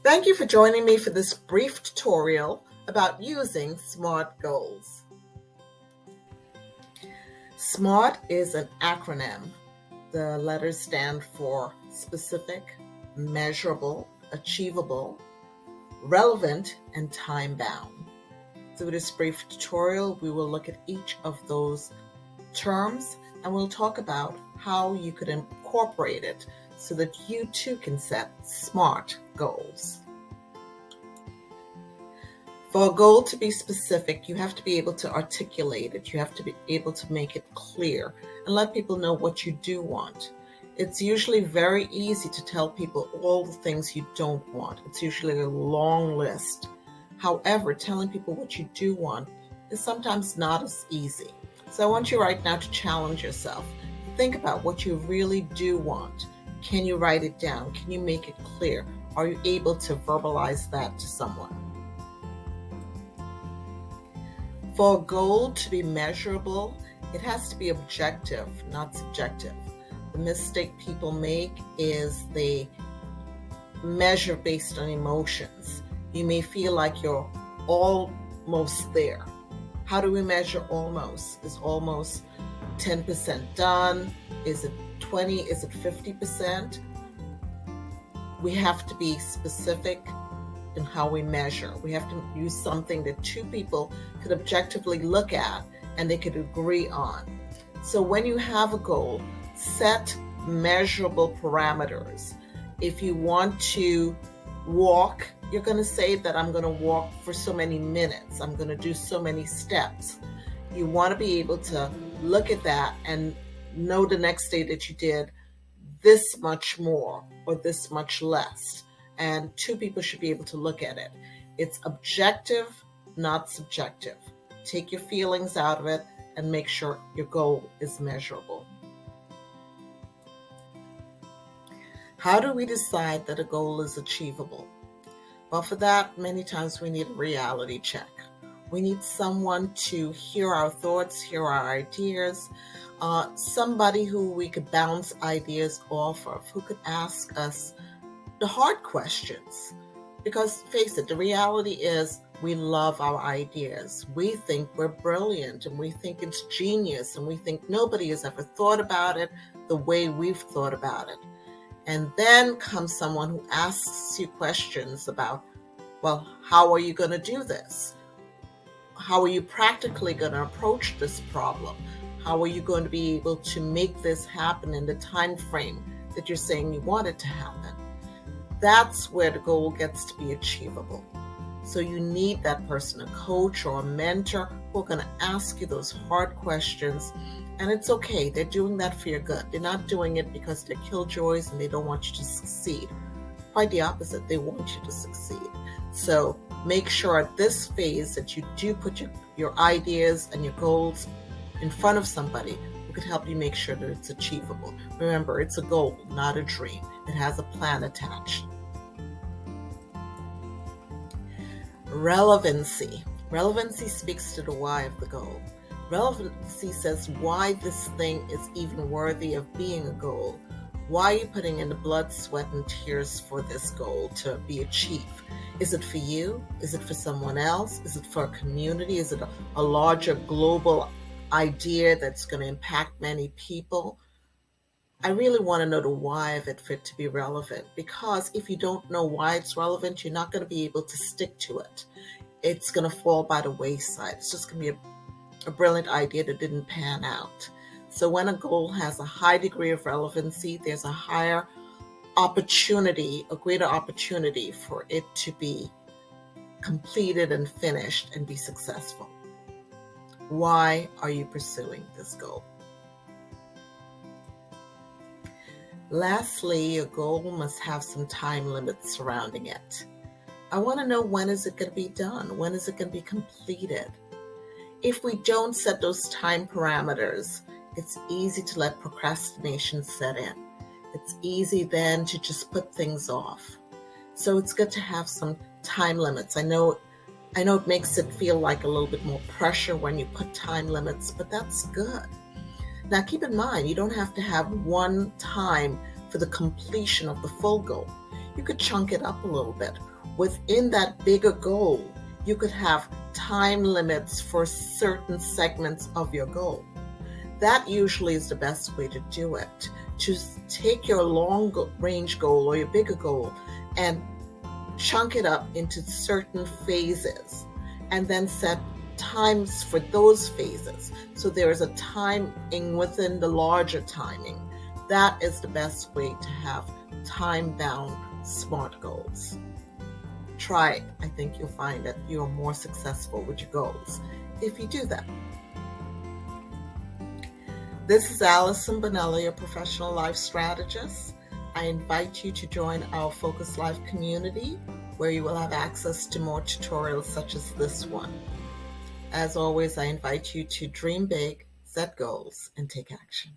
Thank you for joining me for this brief tutorial about using SMART goals. SMART is an acronym. The letters stand for specific, measurable, achievable, relevant, and time-bound. Through this brief tutorial, we will look at each of those terms and we'll talk about how you could incorporate it so that you too can set SMART goals. For a goal to be specific, you have to be able to articulate it. You have to be able to make it clear and let people know what you do want. It's usually very easy to tell people all the things you don't want. It's usually a long list. However, telling people what you do want is sometimes not as easy. So I want you right now to challenge yourself. Think about what you really do want. Can you write it down? Can you make it clear? Are you able to verbalize that to someone? For a goal to be measurable, it has to be objective, not subjective. The mistake people make is they measure based on emotions. You may feel like you're almost there. How do we measure almost? Is almost 10% done? Is it 20? Is it 50%? We have to be specific in how we measure. We have to use something that two people could objectively look at and they could agree on. So when you have a goal, set measurable parameters. If you want to walk, you're going to say that I'm going to walk for so many minutes. I'm going to do so many steps. You want to be able to look at that and know the next day that you did this much more or this much less. And two people should be able to look at it. It's objective, not subjective. Take your feelings out of it and make sure your goal is measurable. How do we decide that a goal is achievable? Well, for that, many times we need a reality check. We need someone to hear our thoughts, hear our ideas, somebody who we could bounce ideas off of, who could ask us the hard questions. Because face it, the reality is we love our ideas. We think we're brilliant and we think it's genius and we think nobody has ever thought about it the way we've thought about it. And then comes someone who asks you questions about, well, how are you going to do this? How are you practically going to approach this problem? How are you going to be able to make this happen in the time frame that you're saying you want it to happen? That's where the goal gets to be achievable. So you need that person, a coach or a mentor, who are going to ask you those hard questions. And it's okay. They're doing that for your good. They're not doing it because they're killjoys and they don't want you to succeed. Quite the opposite. They want you to succeed. So make sure at this phase that you do put your ideas and your goals in front of somebody who could help you make sure that it's achievable. Remember, it's a goal, not a dream. It has a plan attached. Relevancy. Relevancy speaks to the why of the goal. Relevancy says why this thing is even worthy of being a goal. Why are you putting in the blood, sweat, and tears for this goal to be achieved? Is it for you? Is it for someone else? Is it for a community? Is it a larger global idea that's going to impact many people? I really want to know the why of it for it to be relevant, because if you don't know why it's relevant, you're not going to be able to stick to it. It's going to fall by the wayside. It's just going to be a brilliant idea that didn't pan out. So when a goal has a high degree of relevancy, there's a higher opportunity, a greater opportunity for it to be completed and finished and be successful. Why are you pursuing this goal? Lastly, your goal must have some time limits surrounding it. I want to know, when is it going to be done? When is it going to be completed? If we don't set those time parameters, it's easy to let procrastination set in. It's easy then to just put things off. So it's good to have some time limits. I know it makes it feel like a little bit more pressure when you put time limits, but that's good. Now keep in mind, you don't have to have one time for the completion of the full goal. you could chunk it up a little bit. Within that bigger goal, you could have time limits for certain segments of your goal. That usually is the best way to do it. To take your long range goal or your bigger goal and chunk it up into certain phases and then set times for those phases. So there is a timing within the larger timing. That is the best way to have time-bound SMART goals. Try it. I think you'll find that you're more successful with your goals if you do that. This is Allison Bonelli, a professional life strategist. I invite you to join our Focus Life community, where you will have access to more tutorials such as this one. As always, I invite you to dream big, set goals, and take action.